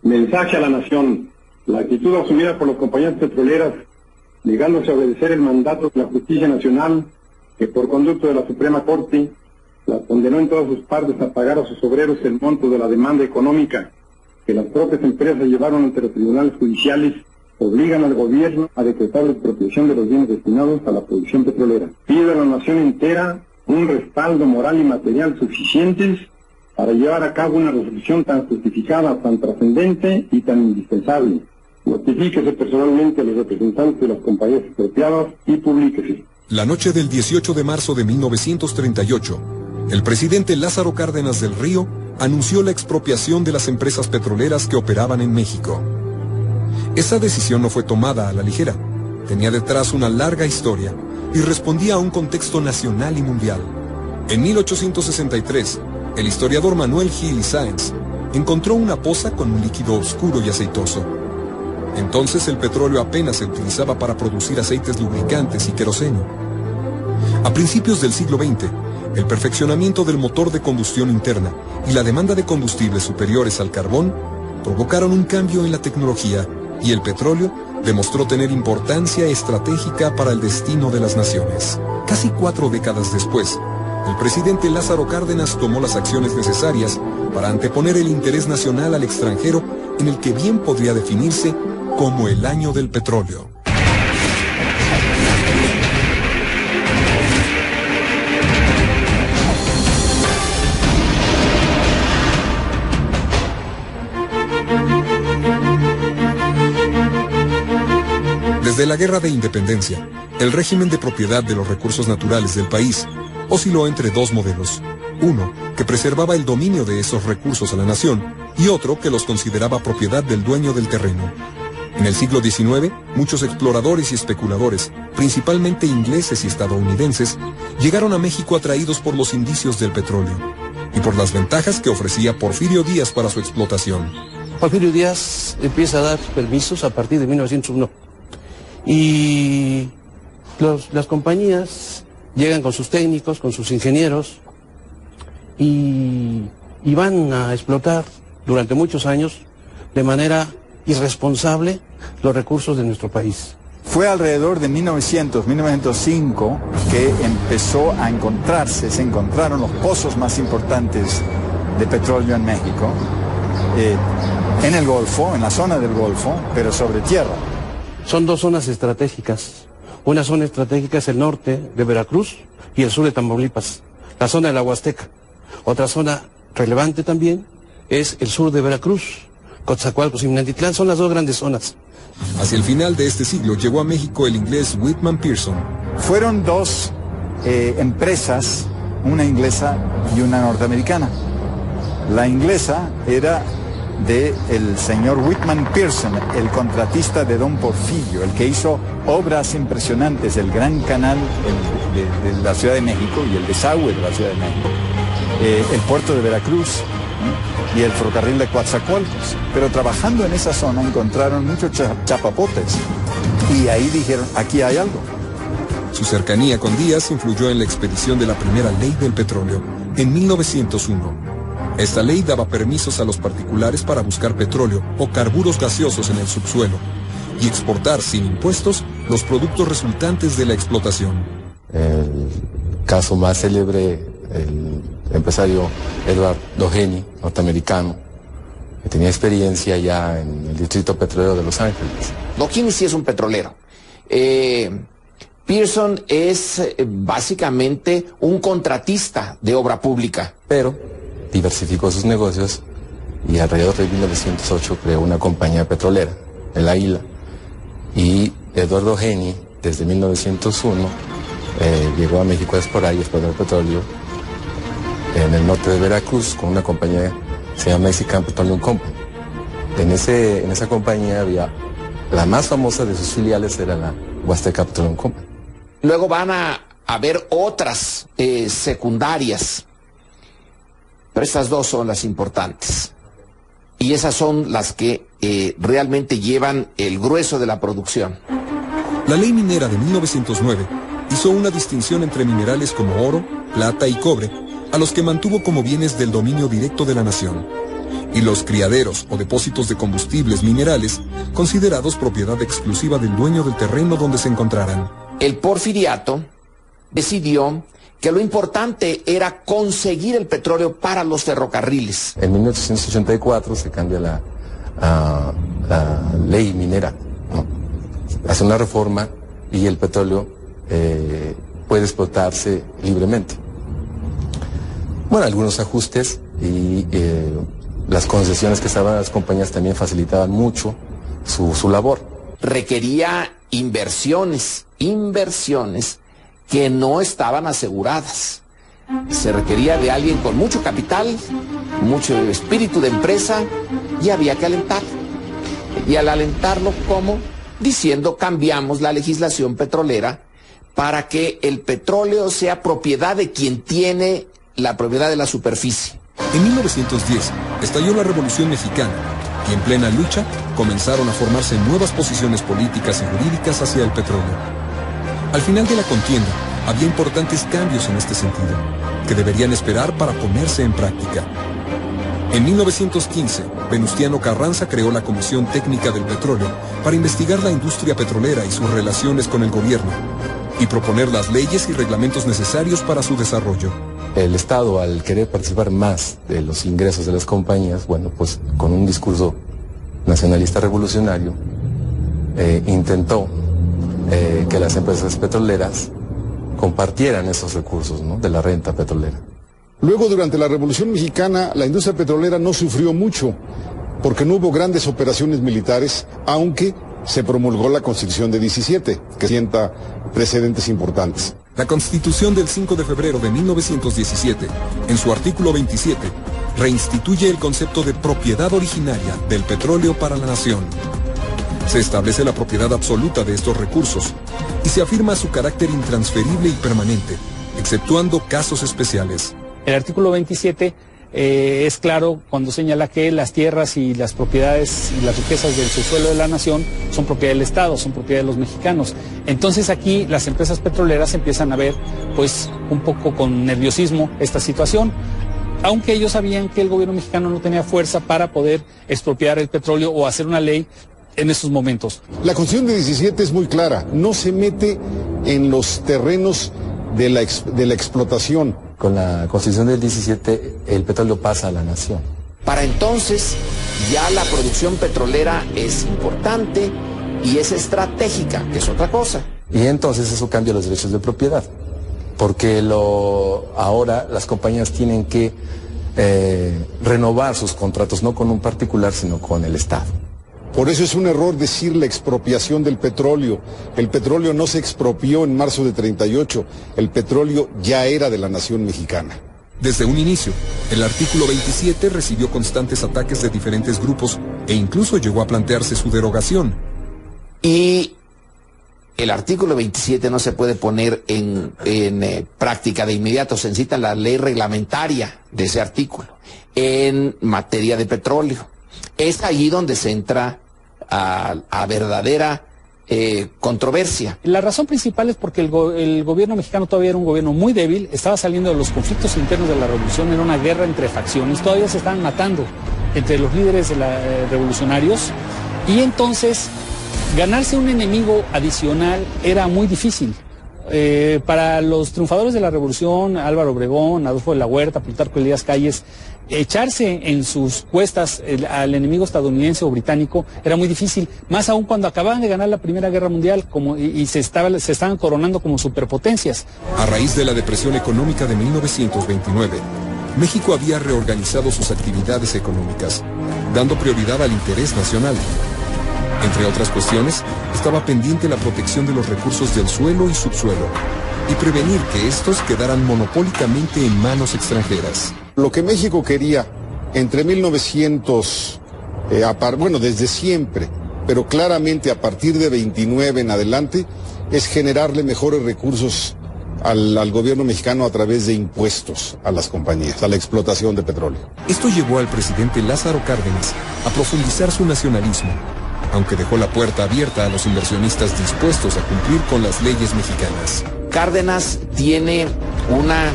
Mensaje a la nación. La actitud asumida por las compañías petroleras, negándose a obedecer el mandato de la justicia nacional, que por conducto de la Suprema Corte, las condenó en todas sus partes a pagar a sus obreros el monto de la demanda económica que las propias empresas llevaron ante los tribunales judiciales, obligan al gobierno a decretar la expropiación de los bienes destinados a la producción petrolera. Pide a la nación entera un respaldo moral y material suficientes para llevar a cabo una resolución tan justificada, tan trascendente y tan indispensable. Notifíquese personalmente a los representantes de las compañías expropiadas y publíquese. La noche del 18 de marzo de 1938, el presidente Lázaro Cárdenas del Río anunció la expropiación de las empresas petroleras que operaban en México. Esa decisión no fue tomada a la ligera, tenía detrás una larga historia y respondía a un contexto nacional y mundial. En 1863, el historiador Manuel Gil y Sáenz encontró una poza con un líquido oscuro y aceitoso. Entonces el petróleo apenas se utilizaba para producir aceites lubricantes y queroseno. A principios del siglo XX, el perfeccionamiento del motor de combustión interna y la demanda de combustibles superiores al carbón provocaron un cambio en la tecnología y el petróleo demostró tener importancia estratégica para el destino de las naciones. Casi 4 décadas después, el presidente Lázaro Cárdenas tomó las acciones necesarias para anteponer el interés nacional al extranjero en el que bien podría definirse como el año del petróleo. Desde la Guerra de Independencia, el régimen de propiedad de los recursos naturales del país osciló entre dos modelos. Uno, que preservaba el dominio de esos recursos a la nación, y otro que los consideraba propiedad del dueño del terreno. En el siglo XIX, muchos exploradores y especuladores, principalmente ingleses y estadounidenses, llegaron a México atraídos por los indicios del petróleo y por las ventajas que ofrecía Porfirio Díaz para su explotación. Porfirio Díaz empieza a dar permisos a partir de 1901. Y las compañías llegan con sus técnicos, con sus ingenieros y van a explotar durante muchos años de manera irresponsable los recursos de nuestro país. Fue alrededor de 1905 que empezó a se encontraron los pozos más importantes de petróleo en México, en el Golfo, en la zona del Golfo, pero sobre tierra. Son dos zonas estratégicas. Una zona estratégica es el norte de Veracruz y el sur de Tamaulipas, la zona de la Huasteca. Otra zona relevante también es el sur de Veracruz, Coatzacoalcos y Minatitlán, son las dos grandes zonas. Hacia el final de este siglo llegó a México el inglés Whitman Pearson. Fueron dos empresas, una inglesa y una norteamericana. La inglesa era del señor Whitman Pearson, el contratista de Don Porfirio, el que hizo obras impresionantes, el Gran Canal de la Ciudad de México y el desagüe de la Ciudad de México, el puerto de Veracruz y el ferrocarril de Coatzacoalcos. Pero trabajando en esa zona encontraron muchos chapapotes y ahí dijeron, aquí hay algo. Su cercanía con Díaz influyó en la expedición de la primera ley del petróleo en 1901. Esta ley daba permisos a los particulares para buscar petróleo o carburos gaseosos en el subsuelo y exportar sin impuestos los productos resultantes de la explotación. El caso más célebre, el empresario Edward Doheny, norteamericano, que tenía experiencia ya en el distrito petrolero de Los Ángeles. Doheny sí es un petrolero. Pearson es básicamente un contratista de obra pública. Pero diversificó sus negocios y alrededor de 1908 creó una compañía petrolera, el Águila. Y Eduardo Doheny, desde 1901, llegó a México a explorar y explotar petróleo en el norte de Veracruz con una compañía que se llama Mexican Petroleum Company. En esa compañía había, la más famosa de sus filiales era la Huasteca Petroleum Company. Luego van a haber otras secundarias, pero estas dos son las importantes. Y esas son las que realmente llevan el grueso de la producción. La ley minera de 1909 hizo una distinción entre minerales como oro, plata y cobre, a los que mantuvo como bienes del dominio directo de la nación, y los criaderos o depósitos de combustibles minerales considerados propiedad exclusiva del dueño del terreno donde se encontraran. El porfiriato decidió que lo importante era conseguir el petróleo para los ferrocarriles. En 1884 se cambia la ley minera, ¿no? Hace una reforma y el petróleo puede explotarse libremente. Bueno, algunos ajustes y las concesiones que estaban las compañías también facilitaban mucho su labor. Requería inversiones que no estaban aseguradas. Se requería de alguien con mucho capital, mucho espíritu de empresa, y había que alentarlo. Y al alentarlo, ¿cómo? Diciendo, cambiamos la legislación petrolera para que el petróleo sea propiedad de quien tiene la propiedad de la superficie. En 1910 estalló la Revolución Mexicana y en plena lucha comenzaron a formarse nuevas posiciones políticas y jurídicas hacia el petróleo. Al final de la contienda, había importantes cambios en este sentido, que deberían esperar para ponerse en práctica. En 1915, Venustiano Carranza creó la Comisión Técnica del Petróleo para investigar la industria petrolera y sus relaciones con el gobierno, y proponer las leyes y reglamentos necesarios para su desarrollo. El Estado, al querer participar más de los ingresos de las compañías, bueno, pues con un discurso nacionalista revolucionario, intentó que las empresas petroleras compartieran esos recursos, ¿no?, de la renta petrolera. Luego, durante la Revolución Mexicana, la industria petrolera no sufrió mucho, porque no hubo grandes operaciones militares, aunque se promulgó la Constitución de 17, que sienta precedentes importantes. La Constitución del 5 de febrero de 1917, en su artículo 27, reinstituye el concepto de propiedad originaria del petróleo para la nación. Se establece la propiedad absoluta de estos recursos y se afirma su carácter intransferible y permanente, exceptuando casos especiales. El artículo 27 es claro cuando señala que las tierras y las propiedades y las riquezas del subsuelo de la nación son propiedad del Estado, son propiedad de los mexicanos. Entonces aquí las empresas petroleras empiezan a ver, pues, un poco con nerviosismo esta situación, aunque ellos sabían que el gobierno mexicano no tenía fuerza para poder expropiar el petróleo o hacer una ley en esos momentos. La Constitución de 17 es muy clara, no se mete en los terrenos de la explotación. Con la Constitución del 17, el petróleo pasa a la nación. Para entonces, ya la producción petrolera es importante y es estratégica, que es otra cosa. Y entonces eso cambia los derechos de propiedad, porque ahora las compañías tienen que renovar sus contratos, no con un particular, sino con el Estado. Por eso es un error decir la expropiación del petróleo. El petróleo no se expropió en marzo de 38, el petróleo ya era de la nación mexicana. Desde un inicio, el artículo 27 recibió constantes ataques de diferentes grupos e incluso llegó a plantearse su derogación. Y el artículo 27 no se puede poner en práctica de inmediato, se necesita la ley reglamentaria de ese artículo en materia de petróleo. Es allí donde se entra a verdadera controversia. La razón principal es porque el gobierno mexicano todavía era un gobierno muy débil, estaba saliendo de los conflictos internos de la revolución, era una guerra entre facciones, todavía se estaban matando entre los líderes revolucionarios, y entonces ganarse un enemigo adicional era muy difícil. Para los triunfadores de la revolución, Álvaro Obregón, Adolfo de la Huerta, Plutarco Elías Calles, echarse en sus cuestas al enemigo estadounidense o británico era muy difícil, más aún cuando acababan de ganar la Primera Guerra Mundial y se estaban coronando como superpotencias. A raíz de la depresión económica de 1929, México había reorganizado sus actividades económicas, dando prioridad al interés nacional. Entre otras cuestiones, estaba pendiente la protección de los recursos del suelo y subsuelo y prevenir que estos quedaran monopólicamente en manos extranjeras. Lo que México quería entre 1900, desde siempre, pero claramente a partir de 29 en adelante, es generarle mejores recursos al gobierno mexicano a través de impuestos a las compañías, a la explotación de petróleo. Esto llevó al presidente Lázaro Cárdenas a profundizar su nacionalismo, aunque dejó la puerta abierta a los inversionistas dispuestos a cumplir con las leyes mexicanas. Cárdenas tiene una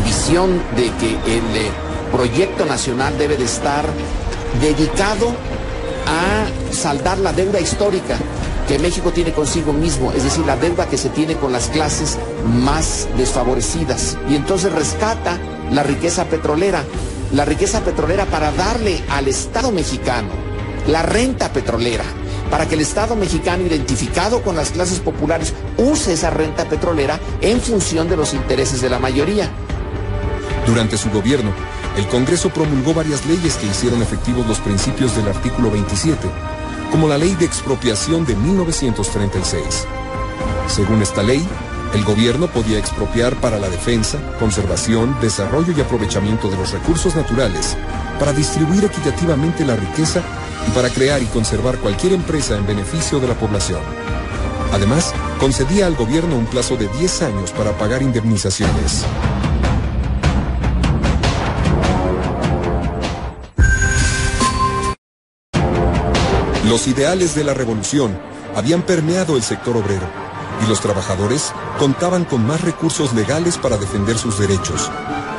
visión de que proyecto nacional debe de estar dedicado a saldar la deuda histórica que México tiene consigo mismo, es decir, la deuda que se tiene con las clases más desfavorecidas. Y entonces rescata la riqueza petrolera para darle al Estado mexicano la renta petrolera, para que el Estado mexicano, identificado con las clases populares, use esa renta petrolera en función de los intereses de la mayoría. Durante su gobierno, el Congreso promulgó varias leyes que hicieron efectivos los principios del artículo 27, como la Ley de Expropiación de 1936. Según esta ley, el gobierno podía expropiar para la defensa, conservación, desarrollo y aprovechamiento de los recursos naturales, para distribuir equitativamente la riqueza y para crear y conservar cualquier empresa en beneficio de la población. Además, concedía al gobierno un plazo de 10 años para pagar indemnizaciones. Los ideales de la revolución habían permeado el sector obrero y los trabajadores contaban con más recursos legales para defender sus derechos,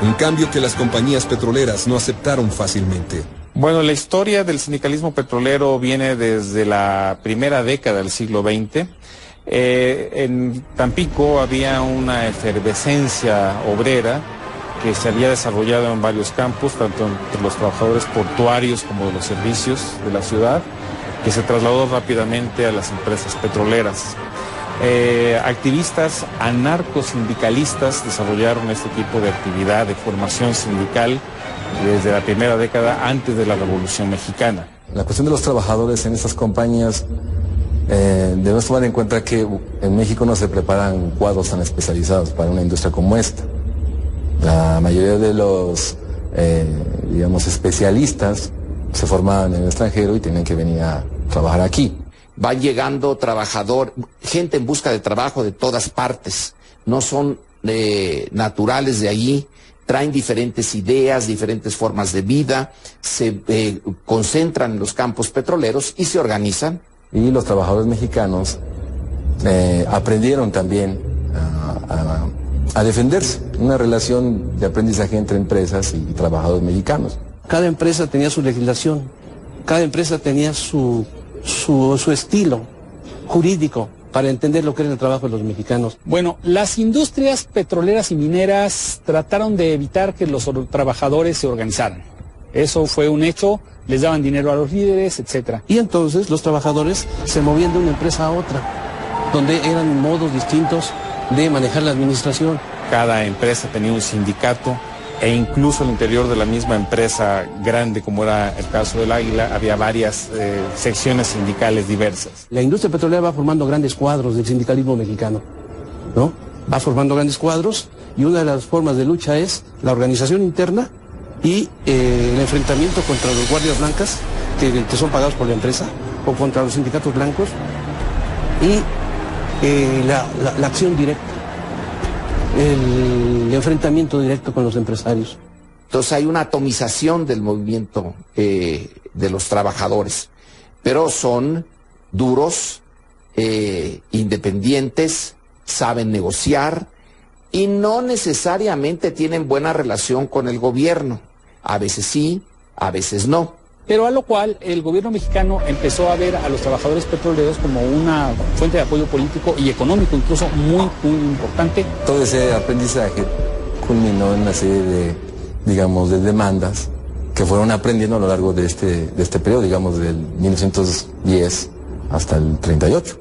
un cambio que las compañías petroleras no aceptaron fácilmente. Bueno, la historia del sindicalismo petrolero viene desde la primera década del siglo XX. En Tampico había una efervescencia obrera que se había desarrollado en varios campos, tanto entre los trabajadores portuarios como de los servicios de la ciudad, que se trasladó rápidamente a las empresas petroleras. Activistas anarcosindicalistas desarrollaron este tipo de actividad de formación sindical desde la primera década antes de la Revolución Mexicana. La cuestión de los trabajadores en estas compañías, debemos tomar en cuenta que en México no se preparan cuadros tan especializados para una industria como esta. La mayoría de los, especialistas se formaban en el extranjero y tenían que venir a trabajar aquí. Van llegando gente en busca de trabajo de todas partes, no son naturales de allí, traen diferentes ideas, diferentes formas de vida, se concentran en los campos petroleros y se organizan. Y los trabajadores mexicanos aprendieron también a defenderse, una relación de aprendizaje entre empresas y trabajadores mexicanos. Cada empresa tenía su legislación, cada empresa tenía su estilo jurídico para entender lo que era el trabajo de los mexicanos. Bueno, las industrias petroleras y mineras trataron de evitar que los trabajadores se organizaran. Eso fue un hecho, les daban dinero a los líderes, etc. Y entonces los trabajadores se movían de una empresa a otra, donde eran modos distintos de manejar la administración. Cada empresa tenía un sindicato e incluso al interior de la misma empresa grande, como era el caso del Águila, había varias secciones sindicales diversas. La industria petrolera va formando grandes cuadros del sindicalismo mexicano, ¿no? Va formando grandes cuadros y una de las formas de lucha es la organización interna y el enfrentamiento contra los guardias blancas que son pagados por la empresa o contra los sindicatos blancos y la acción directa. El enfrentamiento directo con los empresarios. Entonces hay una atomización del movimiento de los trabajadores, pero son duros, independientes, saben negociar y no necesariamente tienen buena relación con el gobierno. A veces sí, a veces no. Pero a lo cual el gobierno mexicano empezó a ver a los trabajadores petroleros como una fuente de apoyo político y económico incluso muy importante. Todo ese aprendizaje culminó en una serie de, de demandas que fueron aprendiendo a lo largo de este periodo, del 1910 hasta el 38.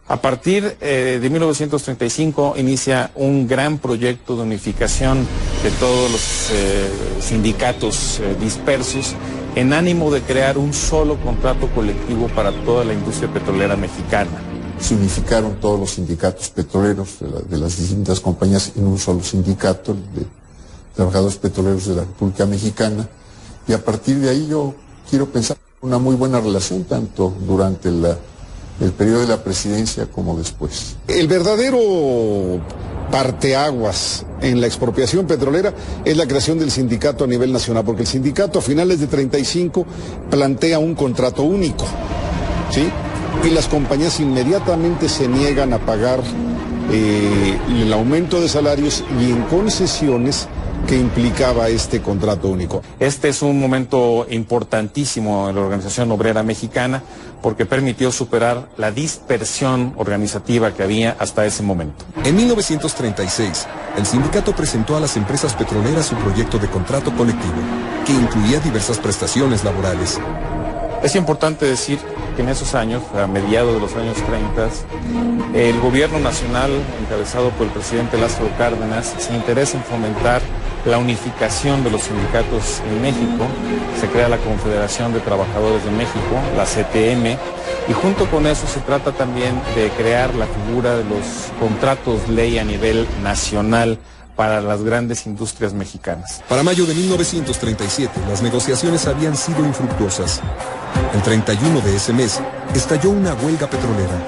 A partir de 1935 inicia un gran proyecto de unificación de todos los sindicatos dispersos en ánimo de crear un solo contrato colectivo para toda la industria petrolera mexicana. Se unificaron todos los sindicatos petroleros de las distintas compañías en un solo sindicato, el de trabajadores petroleros de la República Mexicana, y a partir de ahí yo quiero pensar una muy buena relación tanto durante el periodo de la presidencia como después. El verdadero parteaguas en la expropiación petrolera es la creación del sindicato a nivel nacional, porque el sindicato a finales de 35 plantea un contrato único, ¿sí? Y las compañías inmediatamente se niegan a pagar el aumento de salarios y en concesiones que implicaba este contrato único. Este es un momento importantísimo en la organización obrera mexicana porque permitió superar la dispersión organizativa que había hasta ese momento. En 1936, el sindicato presentó a las empresas petroleras su proyecto de contrato colectivo, que incluía diversas prestaciones laborales. Es importante decir que en esos años, a mediados de los años 30, el gobierno nacional, encabezado por el presidente Lázaro Cárdenas, se interesa en fomentar la unificación de los sindicatos en México. Se crea la Confederación de Trabajadores de México, la CTM, y junto con eso se trata también de crear la figura de los contratos ley a nivel nacional para las grandes industrias mexicanas. Para mayo de 1937, las negociaciones habían sido infructuosas. El 31 de ese mes, estalló una huelga petrolera.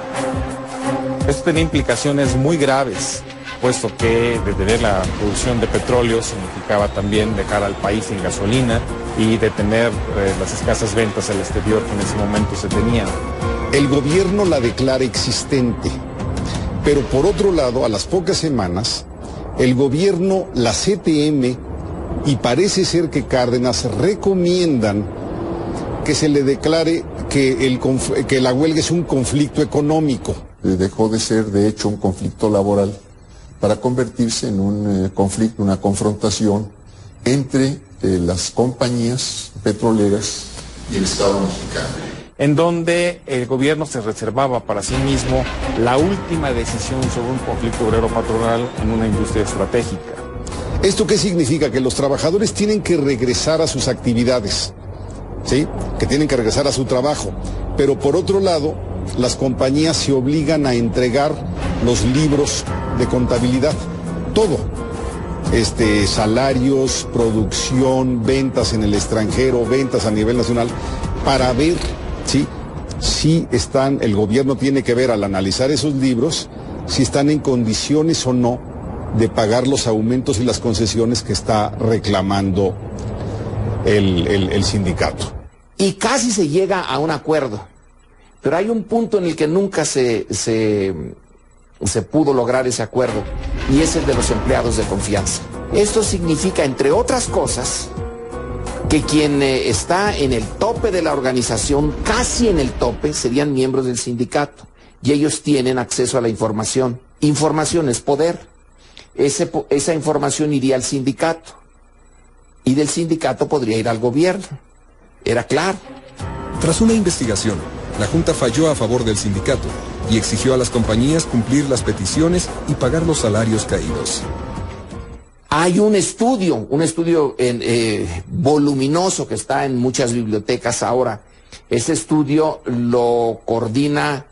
Esto tenía implicaciones muy graves, puesto que detener la producción de petróleo significaba también dejar al país sin gasolina y detener las escasas ventas al exterior que en ese momento se tenían. El gobierno la declara existente, pero por otro lado, a las pocas semanas, el gobierno, la CTM y parece ser que Cárdenas recomiendan que se le declare que la huelga es un conflicto económico. Dejó de ser, de hecho, un conflicto laboral para convertirse en un conflicto, una confrontación entre las compañías petroleras y el Estado mexicano, en donde el gobierno se reservaba para sí mismo la última decisión sobre un conflicto obrero patronal en una industria estratégica. ¿Esto qué significa? Que los trabajadores tienen que regresar a sus actividades, ¿sí? Que tienen que regresar a su trabajo, pero por otro lado, las compañías se obligan a entregar los libros de contabilidad, todo. Salarios, producción, ventas en el extranjero, ventas a nivel nacional, para ver si están, el gobierno tiene que ver al analizar esos libros, si están en condiciones o no de pagar los aumentos y las concesiones que está reclamando el sindicato. Y casi se llega a un acuerdo, pero hay un punto en el que nunca se pudo lograr ese acuerdo, y es el de los empleados de confianza. Esto significa, entre otras cosas, que quien está en el tope de la organización, casi en el tope, serían miembros del sindicato, y ellos tienen acceso a la información. Información es poder. Esa información iría al sindicato, y del sindicato podría ir al gobierno. Era claro. Tras una investigación, la Junta falló a favor del sindicato y exigió a las compañías cumplir las peticiones y pagar los salarios caídos. Hay un estudio voluminoso que está en muchas bibliotecas ahora. Ese estudio lo coordina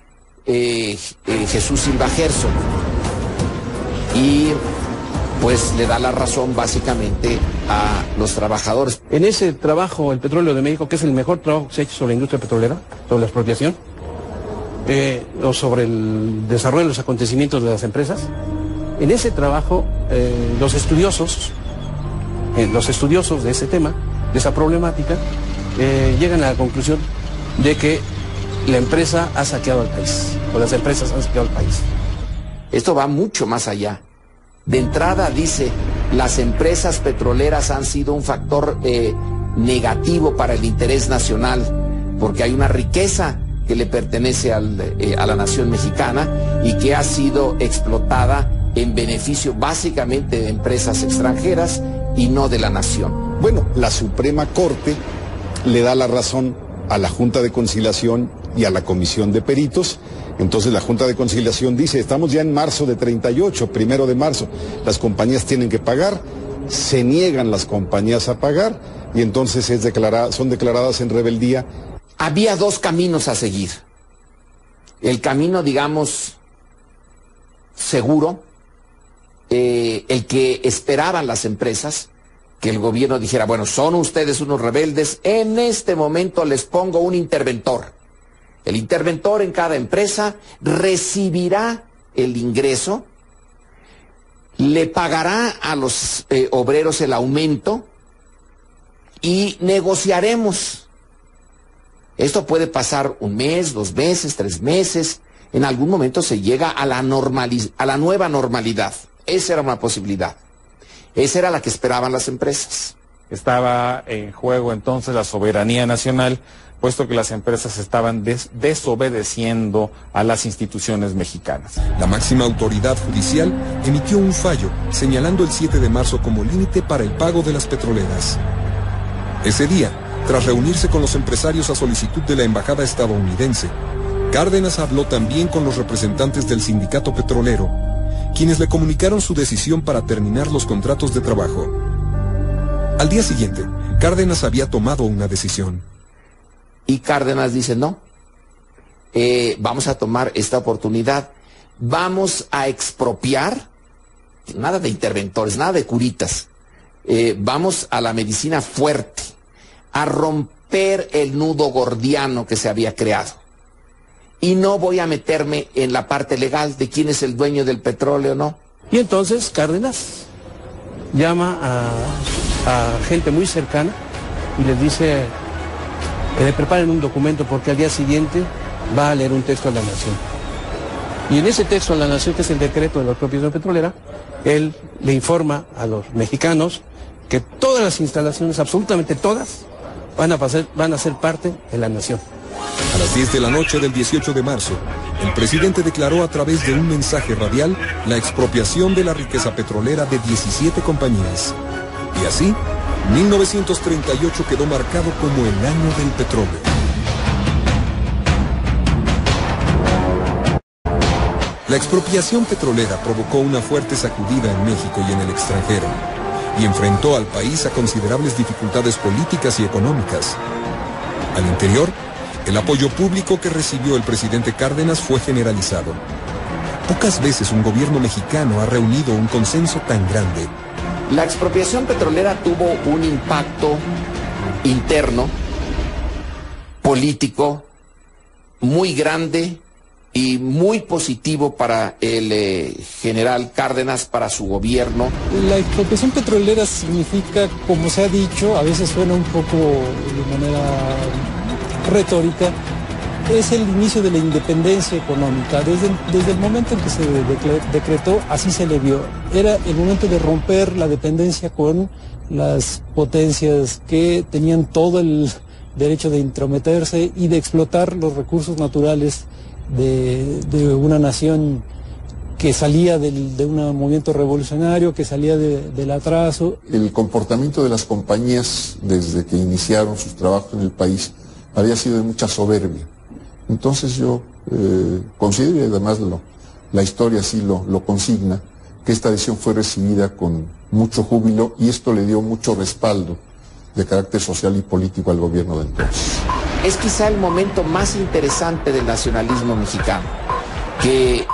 Jesús Silva Gerson y pues le da la razón básicamente a los trabajadores. En ese trabajo, el Petróleo de México, que es el mejor trabajo que se ha hecho sobre la industria petrolera, sobre la expropiación, o sobre el desarrollo de los acontecimientos de las empresas, en ese trabajo los estudiosos de ese tema, de esa problemática, llegan a la conclusión de que la empresa ha saqueado al país, o las empresas han saqueado al país. Esto va mucho más allá. De entrada dice, las empresas petroleras han sido un factor negativo para el interés nacional, porque hay una riqueza que le pertenece a la nación mexicana y que ha sido explotada en beneficio básicamente de empresas extranjeras y no de la nación. Bueno, la Suprema Corte le da la razón a la Junta de Conciliación y a la Comisión de Peritos. Entonces la Junta de Conciliación dice, estamos ya en marzo de 38, 1 de marzo, las compañías tienen que pagar, se niegan las compañías a pagar y entonces son declaradas en rebeldía. Había dos caminos a seguir. El camino, digamos, seguro, el que esperaban las empresas, que el gobierno dijera, bueno, son ustedes unos rebeldes, en este momento les pongo un interventor. El interventor en cada empresa recibirá el ingreso, le pagará a los obreros el aumento y negociaremos. Esto puede pasar 1 mes, 2 meses, 3 meses. En algún momento se llega a la nueva normalidad. Esa era una posibilidad. Esa era la que esperaban las empresas. Estaba en juego entonces la soberanía nacional, puesto que las empresas estaban desobedeciendo a las instituciones mexicanas. La máxima autoridad judicial emitió un fallo señalando el 7 de marzo como límite para el pago de las petroleras. Ese día, tras reunirse con los empresarios a solicitud de la embajada estadounidense, Cárdenas habló también con los representantes del sindicato petrolero, quienes le comunicaron su decisión para terminar los contratos de trabajo. Al día siguiente, Cárdenas había tomado una decisión. Y Cárdenas dice, no, vamos a tomar esta oportunidad, vamos a expropiar, nada de interventores, nada de curitas, vamos a la medicina fuerte, a romper el nudo gordiano que se había creado. Y no voy a meterme en la parte legal de quién es el dueño del petróleo, ¿no? Y entonces Cárdenas llama a gente muy cercana y les dice que le preparen un documento porque al día siguiente va a leer un texto a la nación. Y en ese texto a la nación, que es el decreto de la expropiación petrolera, él le informa a los mexicanos que todas las instalaciones, absolutamente todas, van a ser parte de la nación. A las 10 de la noche del 18 de marzo, el presidente declaró a través de un mensaje radial la expropiación de la riqueza petrolera de 17 compañías. Y así, 1938 quedó marcado como el año del petróleo. La expropiación petrolera provocó una fuerte sacudida en México y en el extranjero, y enfrentó al país a considerables dificultades políticas y económicas. Al interior, el apoyo público que recibió el presidente Cárdenas fue generalizado. Pocas veces un gobierno mexicano ha reunido un consenso tan grande. La expropiación petrolera tuvo un impacto interno, político, muy grande y muy positivo para el general Cárdenas, para su gobierno. La expropiación petrolera significa, como se ha dicho, a veces suena un poco de manera retórica, es el inicio de la independencia económica. Desde el momento en que se decretó, así se le vio. Era el momento de romper la dependencia con las potencias que tenían todo el derecho de intrometerse y de explotar los recursos naturales de una nación que salía de un movimiento revolucionario, que salía del atraso. El comportamiento de las compañías desde que iniciaron sus trabajos en el país había sido de mucha soberbia. Entonces yo considero, y además la historia así lo consigna, que esta decisión fue recibida con mucho júbilo y esto le dio mucho respaldo de carácter social y político al gobierno de entonces. Es quizá el momento más interesante del nacionalismo mexicano, que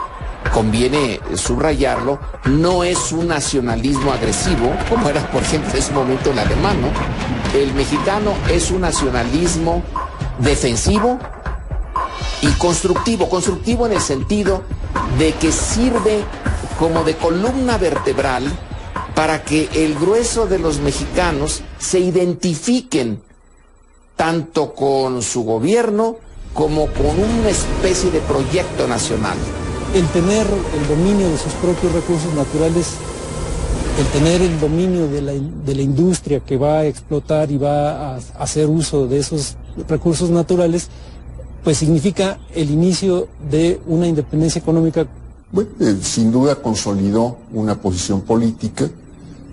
conviene subrayarlo, no es un nacionalismo agresivo, como era por ejemplo en ese momento el alemán, ¿no? El mexicano es un nacionalismo defensivo y constructivo en el sentido de que sirve como de columna vertebral para que el grueso de los mexicanos se identifiquen tanto con su gobierno como con una especie de proyecto nacional. El tener el dominio de sus propios recursos naturales, el tener el dominio de la industria que va a explotar y va a hacer uso de esos recursos naturales, pues significa el inicio de una independencia económica. Bueno, sin duda consolidó una posición política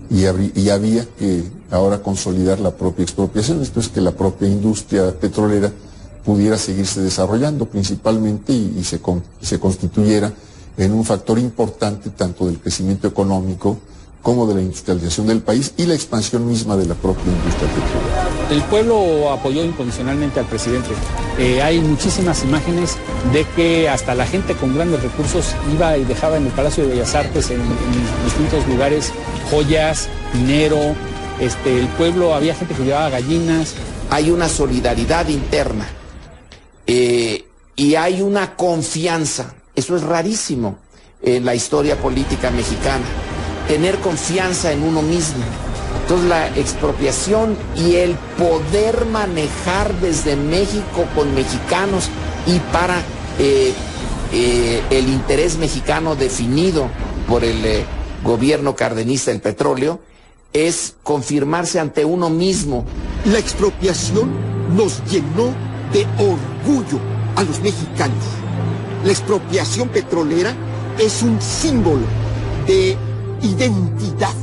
y había que ahora consolidar la propia expropiación, esto es que la propia industria petrolera pudiera seguirse desarrollando principalmente y se constituyera en un factor importante tanto del crecimiento económico como de la industrialización del país y la expansión misma de la propia industria petrolera. El pueblo apoyó incondicionalmente al presidente. Hay muchísimas imágenes de que hasta la gente con grandes recursos iba y dejaba en el Palacio de Bellas Artes, en distintos lugares, joyas, dinero. El pueblo, había gente que llevaba gallinas. Hay una solidaridad interna y hay una confianza. Eso es rarísimo en la historia política mexicana. Tener confianza en uno mismo. Entonces la expropiación y el poder manejar desde México con mexicanos y para el interés mexicano definido por el gobierno cardenista del petróleo, es confirmarse ante uno mismo. La expropiación nos llenó de orgullo a los mexicanos. La expropiación petrolera es un símbolo de identidad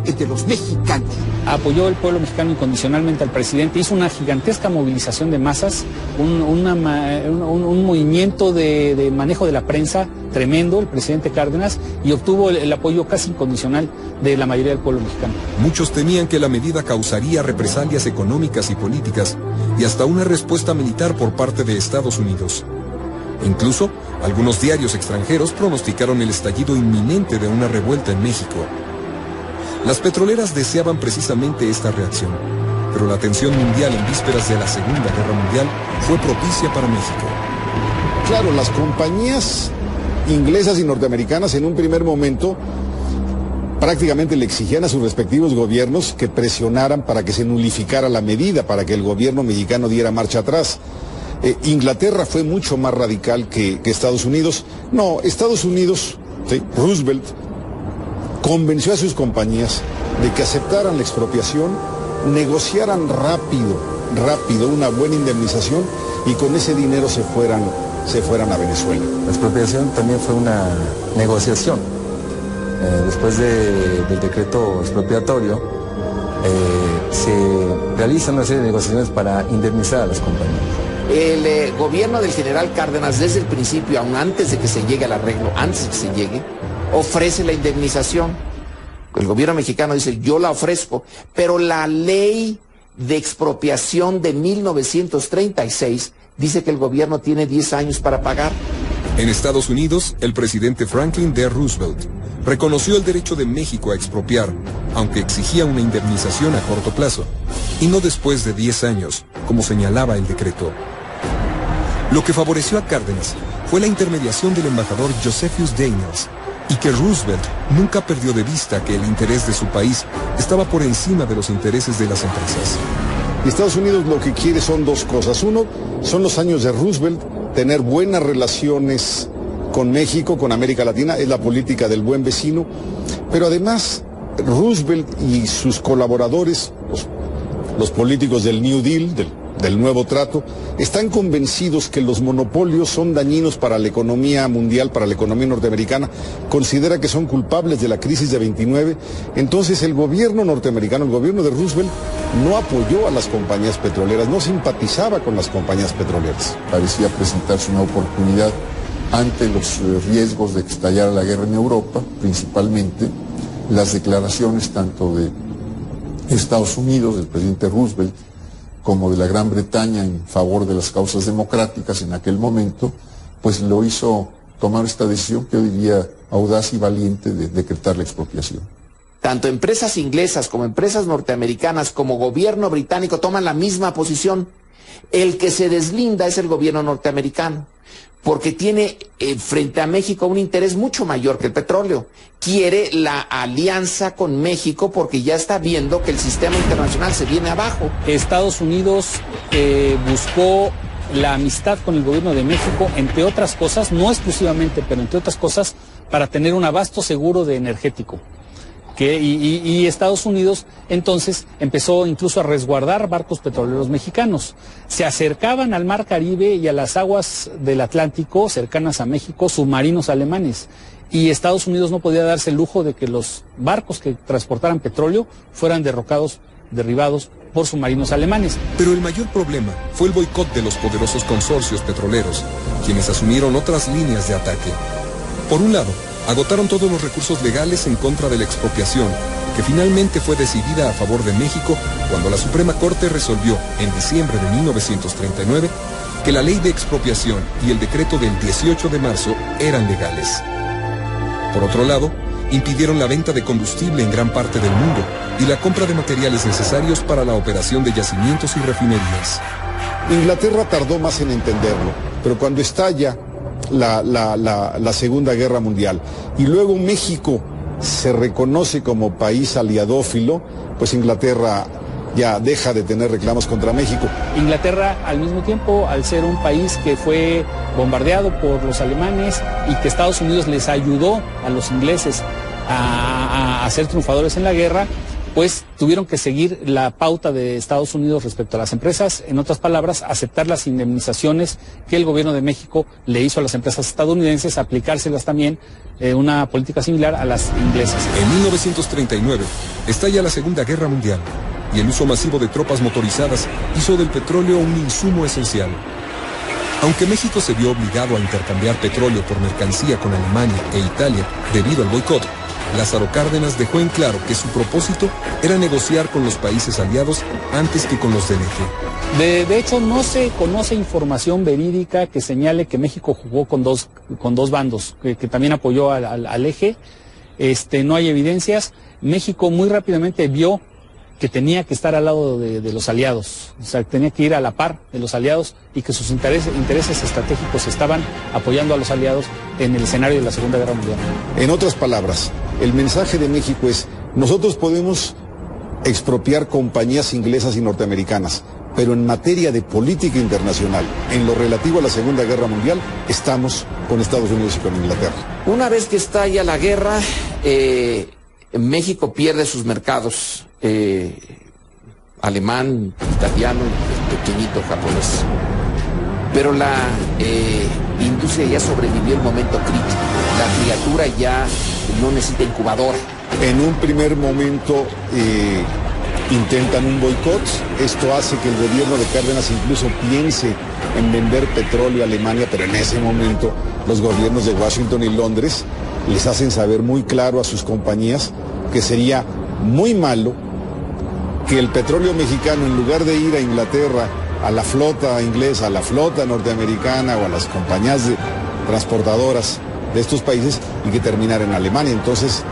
entre los mexicanos. Apoyó el pueblo mexicano incondicionalmente al presidente, hizo una gigantesca movilización de masas, un movimiento de manejo de la prensa tremendo, el presidente Cárdenas, y obtuvo el apoyo casi incondicional de la mayoría del pueblo mexicano. Muchos temían que la medida causaría represalias económicas y políticas y hasta una respuesta militar por parte de Estados Unidos. Incluso, algunos diarios extranjeros pronosticaron el estallido inminente de una revuelta en México. Las petroleras deseaban precisamente esta reacción, pero la tensión mundial en vísperas de la Segunda Guerra Mundial fue propicia para México. Claro, las compañías inglesas y norteamericanas en un primer momento prácticamente le exigían a sus respectivos gobiernos que presionaran para que se nulificara la medida, para que el gobierno mexicano diera marcha atrás. Inglaterra fue mucho más radical que Estados Unidos. No, Estados Unidos, ¿sí? Roosevelt convenció a sus compañías de que aceptaran la expropiación, negociaran rápido una buena indemnización y con ese dinero se fueran a Venezuela. La expropiación también fue una negociación. Después del decreto expropiatorio, se realizan una serie de negociaciones para indemnizar a las compañías. El gobierno del general Cárdenas, desde el principio, aún antes de que se llegue al arreglo, antes de que se llegue, ofrece la indemnización. El gobierno mexicano dice, yo la ofrezco, pero la ley de expropiación de 1936 dice que el gobierno tiene 10 años para pagar. En Estados Unidos, el presidente Franklin D. Roosevelt reconoció el derecho de México a expropiar, aunque exigía una indemnización a corto plazo, y no después de 10 años, como señalaba el decreto. Lo que favoreció a Cárdenas fue la intermediación del embajador Josephus Daniels, y que Roosevelt nunca perdió de vista que el interés de su país estaba por encima de los intereses de las empresas. Estados Unidos lo que quiere son dos cosas. Uno, son los años de Roosevelt, tener buenas relaciones con México, con América Latina, es la política del buen vecino, pero además Roosevelt y sus colaboradores, los políticos del New Deal, del nuevo trato, están convencidos que los monopolios son dañinos para la economía mundial, para la economía norteamericana, considera que son culpables de la crisis de 29, entonces el gobierno norteamericano, el gobierno de Roosevelt, no apoyó a las compañías petroleras, no simpatizaba con las compañías petroleras. Parecía presentarse una oportunidad ante los riesgos de que estallara la guerra en Europa, principalmente las declaraciones tanto de Estados Unidos, del presidente Roosevelt, como de la Gran Bretaña en favor de las causas democráticas en aquel momento, pues lo hizo tomar esta decisión que yo diría audaz y valiente de decretar la expropiación. Tanto empresas inglesas como empresas norteamericanas como gobierno británico toman la misma posición. El que se deslinda es el gobierno norteamericano, porque tiene frente a México un interés mucho mayor que el petróleo. Quiere la alianza con México porque ya está viendo que el sistema internacional se viene abajo. Estados Unidos buscó la amistad con el gobierno de México, entre otras cosas, no exclusivamente, pero entre otras cosas, para tener un abasto seguro de energético. Y Estados Unidos entonces empezó incluso a resguardar barcos petroleros mexicanos. Se acercaban al mar Caribe y a las aguas del Atlántico cercanas a México submarinos alemanes, y Estados Unidos no podía darse el lujo de que los barcos que transportaran petróleo fueran derribados por submarinos alemanes. Pero el mayor problema fue el boicot de los poderosos consorcios petroleros, quienes asumieron otras líneas de ataque. Por un lado, agotaron todos los recursos legales en contra de la expropiación, que finalmente fue decidida a favor de México cuando la Suprema Corte resolvió en diciembre de 1939 que la ley de expropiación y el decreto del 18 de marzo eran legales. Por otro lado, impidieron la venta de combustible en gran parte del mundo y la compra de materiales necesarios para la operación de yacimientos y refinerías. Inglaterra tardó más en entenderlo, pero cuando estalla la Segunda Guerra Mundial y luego México se reconoce como país aliadófilo, pues Inglaterra ya deja de tener reclamos contra México. Inglaterra, al mismo tiempo, al ser un país que fue bombardeado por los alemanes y que Estados Unidos les ayudó a los ingleses a ser triunfadores en la guerra, pues tuvieron que seguir la pauta de Estados Unidos respecto a las empresas, en otras palabras, aceptar las indemnizaciones que el gobierno de México le hizo a las empresas estadounidenses, aplicárselas también una política similar a las inglesas. En 1939 estalla la Segunda Guerra Mundial y el uso masivo de tropas motorizadas hizo del petróleo un insumo esencial. Aunque México se vio obligado a intercambiar petróleo por mercancía con Alemania e Italia debido al boicot, Lázaro Cárdenas dejó en claro que su propósito era negociar con los países aliados antes que con los del eje. De hecho, no se conoce información verídica que señale que México jugó con dos bandos, que también apoyó al eje. No hay evidencias. México muy rápidamente vio que tenía que estar al lado de los aliados, o sea, tenía que ir a la par de los aliados y que sus intereses estratégicos estaban apoyando a los aliados en el escenario de la Segunda Guerra Mundial. En otras palabras, el mensaje de México es: nosotros podemos expropiar compañías inglesas y norteamericanas, pero en materia de política internacional, en lo relativo a la Segunda Guerra Mundial, estamos con Estados Unidos y con Inglaterra. Una vez que estalla la guerra, México pierde sus mercados, alemán, italiano y pequeñito japonés. Pero la industria ya sobrevivió el momento crítico. La criatura ya no necesita incubadora. En un primer momento intentan un boicot. Esto hace que el gobierno de Cárdenas incluso piense en vender petróleo a Alemania, pero en ese momento los gobiernos de Washington y Londres les hacen saber muy claro a sus compañías que sería muy malo que el petróleo mexicano, en lugar de ir a Inglaterra, a la flota inglesa, a la flota norteamericana o a las compañías transportadoras de estos países, y que terminara en Alemania. Entonces,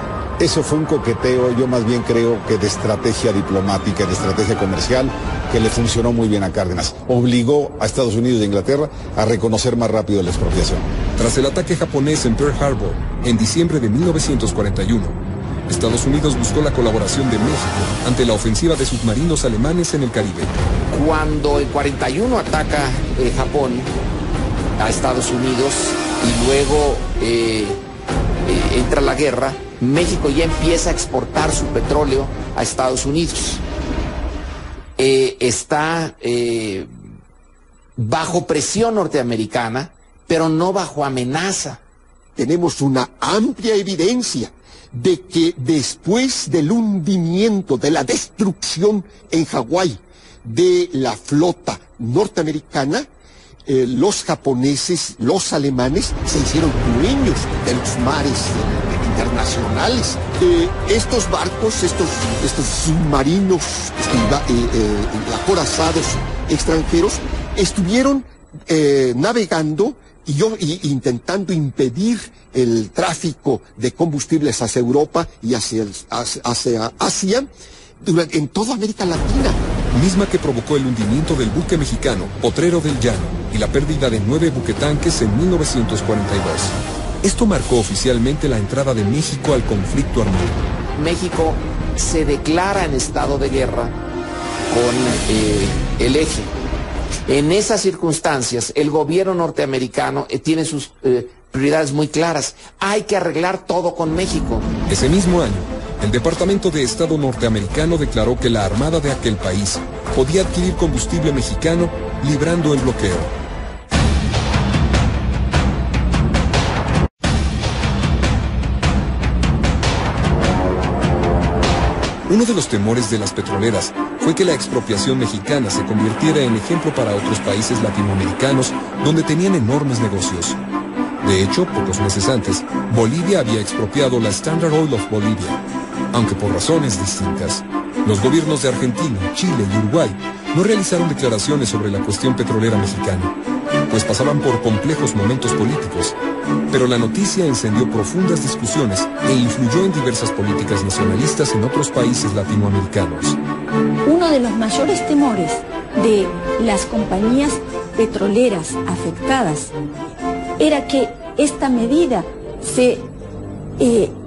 eso fue un coqueteo, yo más bien creo que de estrategia diplomática, de estrategia comercial, que le funcionó muy bien a Cárdenas. Obligó a Estados Unidos e Inglaterra a reconocer más rápido la expropiación. Tras el ataque japonés en Pearl Harbor, en diciembre de 1941, Estados Unidos buscó la colaboración de México ante la ofensiva de submarinos alemanes en el Caribe. Cuando en 41 ataca Japón a Estados Unidos y luego entra la guerra, México ya empieza a exportar su petróleo a Estados Unidos. Está bajo presión norteamericana, pero no bajo amenaza. Tenemos una amplia evidencia de que después del hundimiento, de la destrucción en Hawái de la flota norteamericana, los japoneses, los alemanes se hicieron dueños de los mares internacionales. Estos barcos, estos submarinos acorazados extranjeros estuvieron navegando y intentando impedir el tráfico de combustibles hacia Europa y hacia Asia en toda América Latina. Misma que provocó el hundimiento del buque mexicano Potrero del Llano y la pérdida de 9 buquetanques en 1942. Esto marcó oficialmente la entrada de México al conflicto armado. México se declara en estado de guerra con el eje. En esas circunstancias, el gobierno norteamericano tiene sus prioridades muy claras. Hay que arreglar todo con México. Ese mismo año, el Departamento de Estado norteamericano declaró que la armada de aquel país podía adquirir combustible mexicano librando el bloqueo. Uno de los temores de las petroleras fue que la expropiación mexicana se convirtiera en ejemplo para otros países latinoamericanos donde tenían enormes negocios. De hecho, pocos meses antes, Bolivia había expropiado la Standard Oil of Bolivia, aunque por razones distintas. Los gobiernos de Argentina, Chile y Uruguay no realizaron declaraciones sobre la cuestión petrolera mexicana, pues pasaban por complejos momentos políticos, pero la noticia encendió profundas discusiones e influyó en diversas políticas nacionalistas en otros países latinoamericanos. Uno de los mayores temores de las compañías petroleras afectadas era que esta medida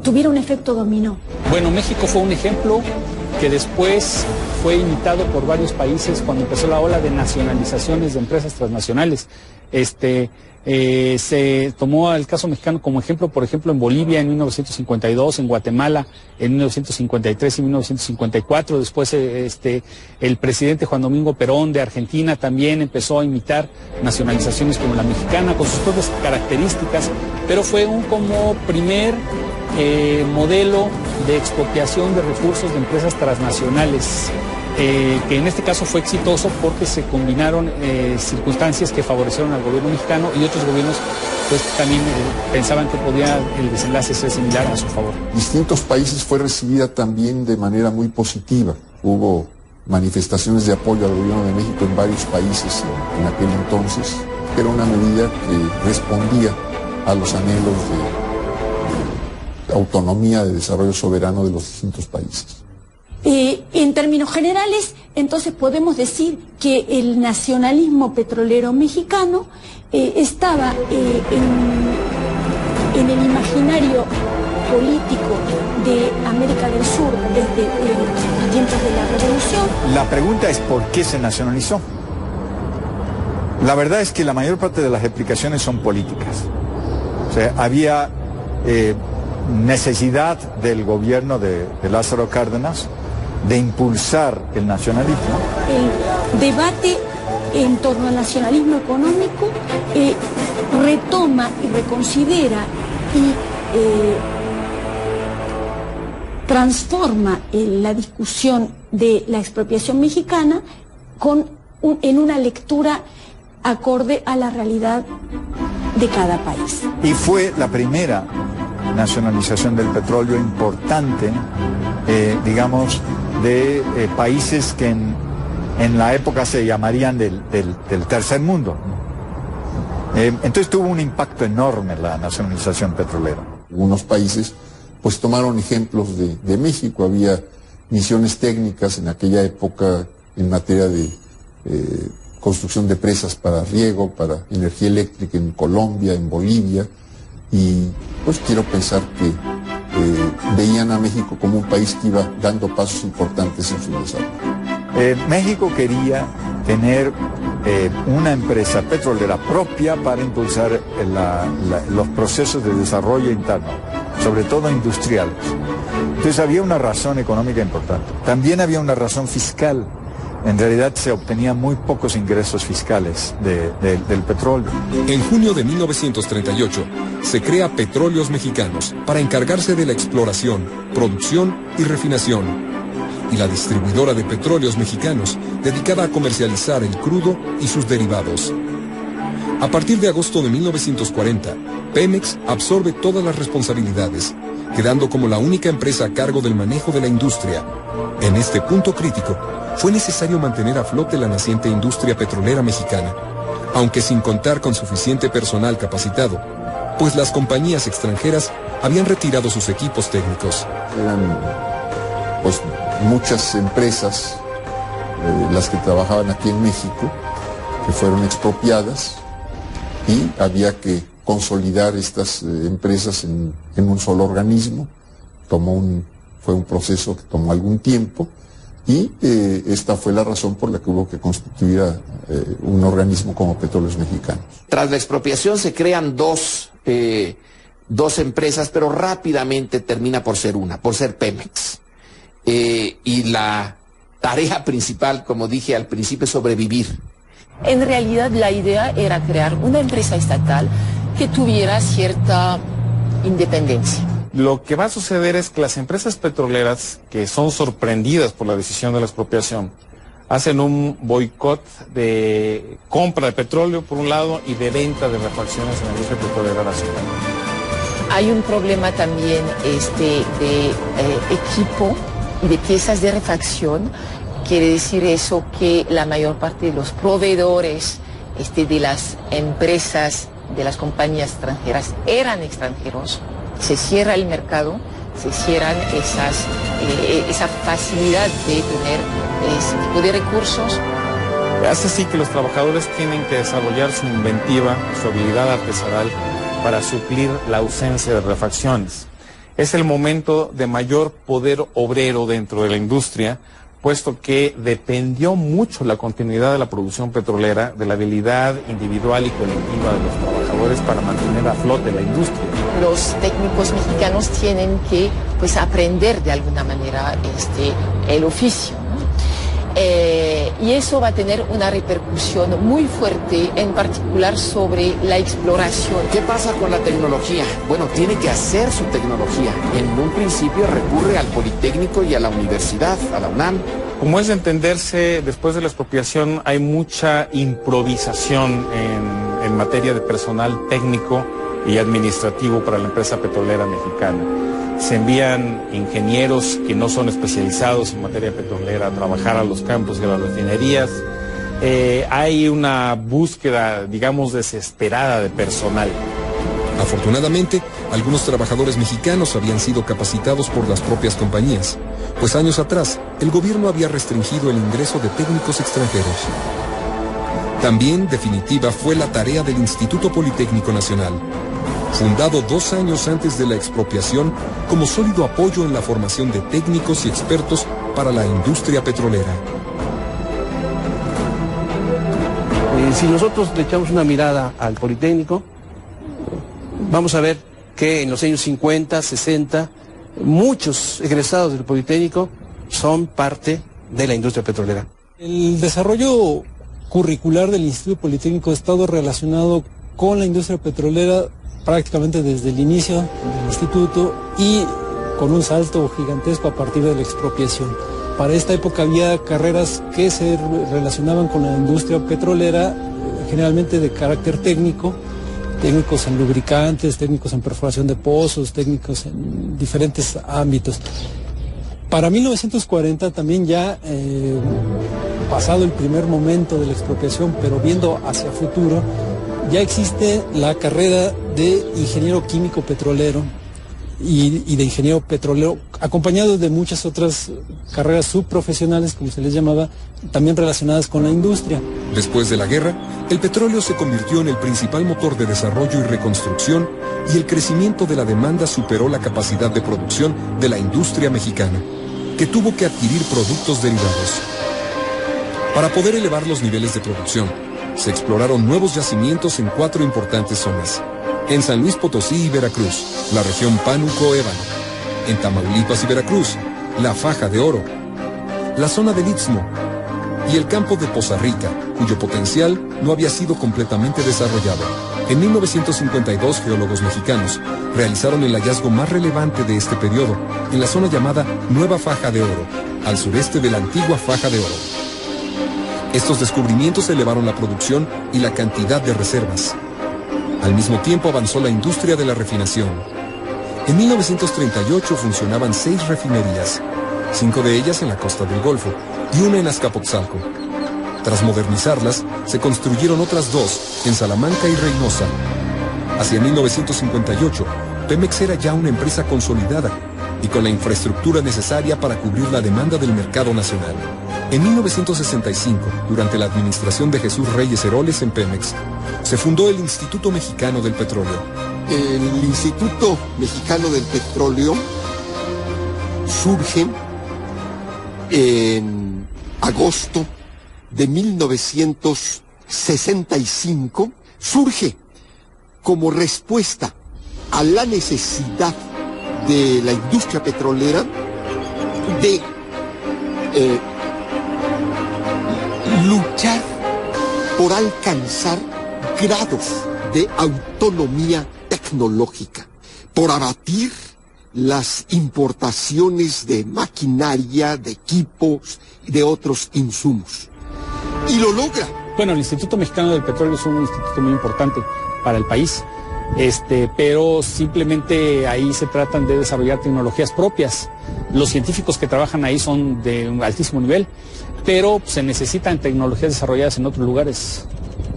tuviera un efecto dominó. Bueno, México fue un ejemplo que después fue imitado por varios países cuando empezó la ola de nacionalizaciones de empresas transnacionales. Se tomó el caso mexicano como ejemplo, por ejemplo, en Bolivia en 1952, en Guatemala en 1953 y 1954. Después el presidente Juan Domingo Perón de Argentina también empezó a imitar nacionalizaciones como la mexicana con sus propias características, pero fue un como primer modelo de expropiación de recursos de empresas transnacionales. Que en este caso fue exitoso porque se combinaron circunstancias que favorecieron al gobierno mexicano y otros gobiernos pues también pensaban que podía el desenlace ser similar a su favor. Distintos países fue recibida también de manera muy positiva. Hubo manifestaciones de apoyo al gobierno de México en varios países en aquel entonces. Era una medida que respondía a los anhelos de autonomía, de desarrollo soberano de los distintos países. En términos generales, entonces podemos decir que el nacionalismo petrolero mexicano estaba en el imaginario político de América del Sur desde los tiempos de la Revolución. La pregunta es ¿por qué se nacionalizó? La verdad es que la mayor parte de las explicaciones son políticas. O sea, había necesidad del gobierno de Lázaro Cárdenas de impulsar el nacionalismo. El debate en torno al nacionalismo económico retoma y reconsidera y transforma la discusión de la expropiación mexicana en una lectura acorde a la realidad de cada país. Y fue la primera nacionalización del petróleo importante, digamos, de países que en la época se llamarían del tercer mundo. Entonces tuvo un impacto enorme la nacionalización petrolera. Algunos países pues tomaron ejemplos de México. Había misiones técnicas en aquella época en materia de construcción de presas para riego, para energía eléctrica en Colombia, en Bolivia, y pues quiero pensar que veían a México como un país que iba dando pasos importantes en su desarrollo. México quería tener una empresa petrolera propia para impulsar los procesos de desarrollo interno, sobre todo industriales. Entonces había una razón económica importante. También había una razón fiscal. En realidad se obtenían muy pocos ingresos fiscales del petróleo. En junio de 1938 se crea Petróleos Mexicanos para encargarse de la exploración, producción y refinación, y la distribuidora de Petróleos Mexicanos dedicada a comercializar el crudo y sus derivados. A partir de agosto de 1940, Pemex absorbe todas las responsabilidades, quedando como la única empresa a cargo del manejo de la industria. En este punto crítico, fue necesario mantener a flote la naciente industria petrolera mexicana, aunque sin contar con suficiente personal capacitado, pues las compañías extranjeras habían retirado sus equipos técnicos. Eran pues muchas empresas las que trabajaban aquí en México, que fueron expropiadas, y había que consolidar estas empresas en un solo organismo. Fue un proceso que tomó algún tiempo, y esta fue la razón por la que hubo que constituir un organismo como Petróleos Mexicanos. Tras la expropiación se crean dos empresas, pero rápidamente termina por ser Pemex. Y la tarea principal, como dije al principio, es sobrevivir. En realidad la idea era crear una empresa estatal que tuviera cierta independencia. Lo que va a suceder es que las empresas petroleras, que son sorprendidas por la decisión de la expropiación, hacen un boicot de compra de petróleo por un lado y de venta de refacciones en la industria petrolera nacional. Hay un problema también de equipo y de piezas de refacción. Quiere decir eso que la mayor parte de los proveedores de las empresas, de las compañías extranjeras, eran extranjeros. Se cierra el mercado, se cierran esa facilidad de tener ese tipo de recursos. Hace así que los trabajadores tienen que desarrollar su inventiva, su habilidad artesanal para suplir la ausencia de refacciones. Es el momento de mayor poder obrero dentro de la industria, puesto que dependió mucho la continuidad de la producción petrolera de la habilidad individual y colectiva de los trabajadores para mantener a flote la industria. Los técnicos mexicanos tienen que pues aprender de alguna manera el oficio, ¿no? Y eso va a tener una repercusión muy fuerte, en particular sobre la exploración. ¿Qué pasa con la tecnología? Bueno, tiene que hacer su tecnología. En un principio recurre al Politécnico y a la universidad, a la UNAM. Como es de entenderse, después de la expropiación hay mucha improvisación en materia de personal técnico y administrativo para la empresa petrolera mexicana. Se envían ingenieros que no son especializados en materia petrolera a trabajar a los campos y a las refinerías. Hay una búsqueda, digamos, desesperada de personal. Afortunadamente, algunos trabajadores mexicanos habían sido capacitados por las propias compañías, pues años atrás el gobierno había restringido el ingreso de técnicos extranjeros. También definitiva fue la tarea del Instituto Politécnico Nacional, fundado 2 años antes de la expropiación como sólido apoyo en la formación de técnicos y expertos para la industria petrolera. Si nosotros le echamos una mirada al Politécnico, vamos a ver que en los años 50, 60, muchos egresados del Politécnico son parte de la industria petrolera. El desarrollo curricular del Instituto Politécnico ha estado relacionado con la industria petrolera prácticamente desde el inicio del instituto y con un salto gigantesco a partir de la expropiación. Para esta época había carreras que se relacionaban con la industria petrolera, generalmente de carácter técnico, técnicos en lubricantes, técnicos en perforación de pozos, técnicos en diferentes ámbitos. Para 1940 también ya, pasado el primer momento de la expropiación, pero viendo hacia futuro, ya existe la carrera de ingeniero químico petrolero y de ingeniero petrolero, acompañado de muchas otras carreras subprofesionales, como se les llamaba, también relacionadas con la industria. Después de la guerra, el petróleo se convirtió en el principal motor de desarrollo y reconstrucción, y el crecimiento de la demanda superó la capacidad de producción de la industria mexicana, que tuvo que adquirir productos derivados. Para poder elevar los niveles de producción, se exploraron nuevos yacimientos en 4 importantes zonas: en San Luis Potosí y Veracruz, la región Pánuco-Ébano; en Tamaulipas y Veracruz, la Faja de Oro; la zona del Istmo y el campo de Poza Rica, cuyo potencial no había sido completamente desarrollado. En 1952, geólogos mexicanos realizaron el hallazgo más relevante de este periodo en la zona llamada Nueva Faja de Oro, al sureste de la antigua Faja de Oro. Estos descubrimientos elevaron la producción y la cantidad de reservas. Al mismo tiempo avanzó la industria de la refinación. En 1938 funcionaban 6 refinerías, 5 de ellas en la costa del Golfo y una en Azcapotzalco. Tras modernizarlas, se construyeron otras 2 en Salamanca y Reynosa. Hacia 1958, Pemex era ya una empresa consolidada y con la infraestructura necesaria para cubrir la demanda del mercado nacional. En 1965, durante la administración de Jesús Reyes Heroles en Pemex, se fundó el Instituto Mexicano del Petróleo. El Instituto Mexicano del Petróleo surge en agosto de 1965, surge como respuesta a la necesidad de la industria petrolera de luchar por alcanzar grados de autonomía tecnológica, por abatir las importaciones de maquinaria, de equipos y de otros insumos. Y lo logra. Bueno, el Instituto Mexicano del Petróleo es un instituto muy importante para el país, pero simplemente ahí se tratan de desarrollar tecnologías propias. Los científicos que trabajan ahí son de un altísimo nivel, pero se necesitan tecnologías desarrolladas en otros lugares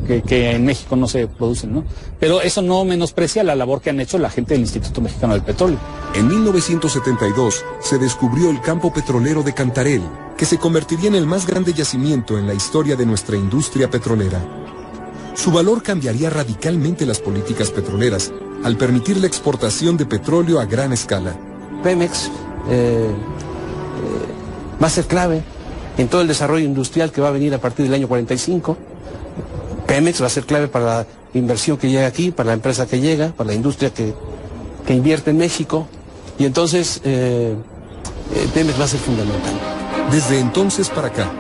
que en México no se producen, ¿no? Pero eso no menosprecia la labor que han hecho la gente del Instituto Mexicano del Petróleo. En 1972 se descubrió el campo petrolero de Cantarell, que se convertiría en el más grande yacimiento en la historia de nuestra industria petrolera. Su valor cambiaría radicalmente las políticas petroleras al permitir la exportación de petróleo a gran escala. Pemex va a ser clave en todo el desarrollo industrial que va a venir a partir del año 45. Pemex va a ser clave para la inversión que llega aquí, para la empresa que llega, para la industria que invierte en México, y entonces Pemex va a ser fundamental. Desde entonces para acá,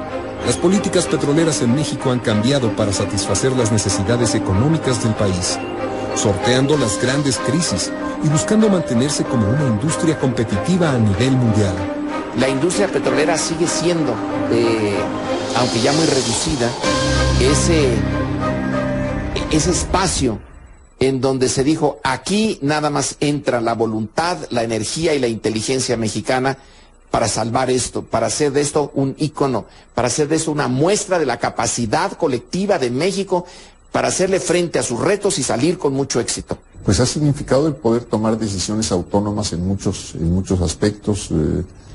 las políticas petroleras en México han cambiado para satisfacer las necesidades económicas del país, sorteando las grandes crisis y buscando mantenerse como una industria competitiva a nivel mundial. La industria petrolera sigue siendo, aunque ya muy reducida, ese espacio en donde se dijo, aquí nada más entra la voluntad, la energía y la inteligencia mexicana para salvar esto, para hacer de esto un ícono, para hacer de esto una muestra de la capacidad colectiva de México para hacerle frente a sus retos y salir con mucho éxito. Pues ha significado el poder tomar decisiones autónomas en muchos aspectos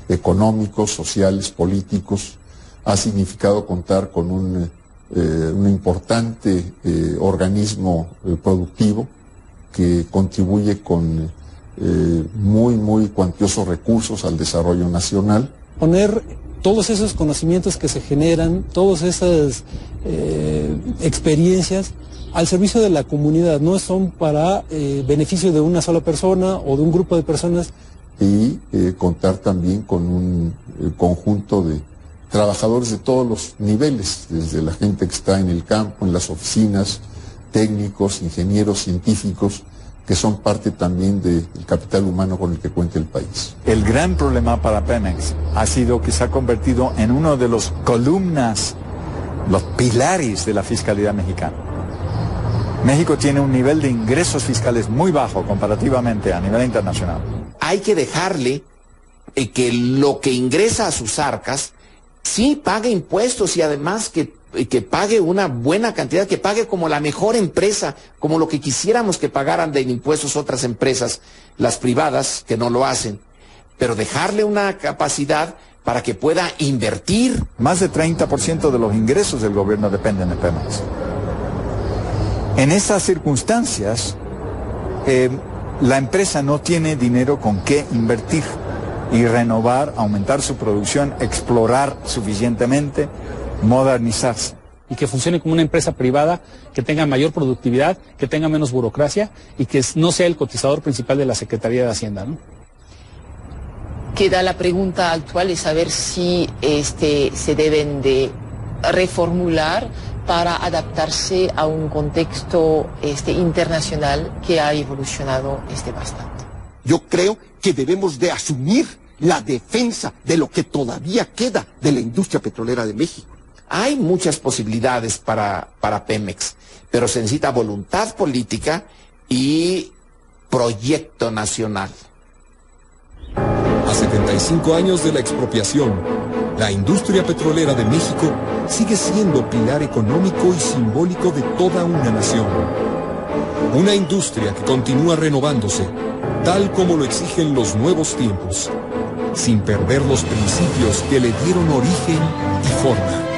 económicos, sociales, políticos. Ha significado contar con un importante organismo productivo que contribuye con muy cuantiosos recursos al desarrollo nacional. Poner todos esos conocimientos que se generan, todas esas experiencias al servicio de la comunidad, no son para beneficio de una sola persona o de un grupo de personas. Y contar también con un conjunto de trabajadores de todos los niveles, desde la gente que está en el campo, en las oficinas, técnicos, ingenieros, científicos, que son parte también del capital humano con el que cuenta el país. El gran problema para Pemex ha sido que se ha convertido en uno de los columnas, los pilares de la fiscalidad mexicana. México tiene un nivel de ingresos fiscales muy bajo comparativamente a nivel internacional. Hay que dejarle que lo que ingresa a sus arcas sí pague impuestos y además que pague una buena cantidad, que pague como la mejor empresa, como lo que quisiéramos que pagaran de impuestos otras empresas, las privadas, que no lo hacen, pero dejarle una capacidad para que pueda invertir. Más de 30% de los ingresos del gobierno dependen de Pemex. En estas circunstancias, la empresa no tiene dinero con qué invertir y renovar, aumentar su producción, explorar suficientemente, modernizarse. Y que funcione como una empresa privada, que tenga mayor productividad, que tenga menos burocracia y que no sea el cotizador principal de la Secretaría de Hacienda, ¿no? Queda la pregunta actual de saber si se deben de reformular para adaptarse a un contexto internacional que ha evolucionado bastante. Yo creo que debemos de asumir la defensa de lo que todavía queda de la industria petrolera de México. Hay muchas posibilidades para Pemex, pero se necesita voluntad política y proyecto nacional. A 75 años de la expropiación, la industria petrolera de México sigue siendo pilar económico y simbólico de toda una nación. Una industria que continúa renovándose, tal como lo exigen los nuevos tiempos, sin perder los principios que le dieron origen y forma.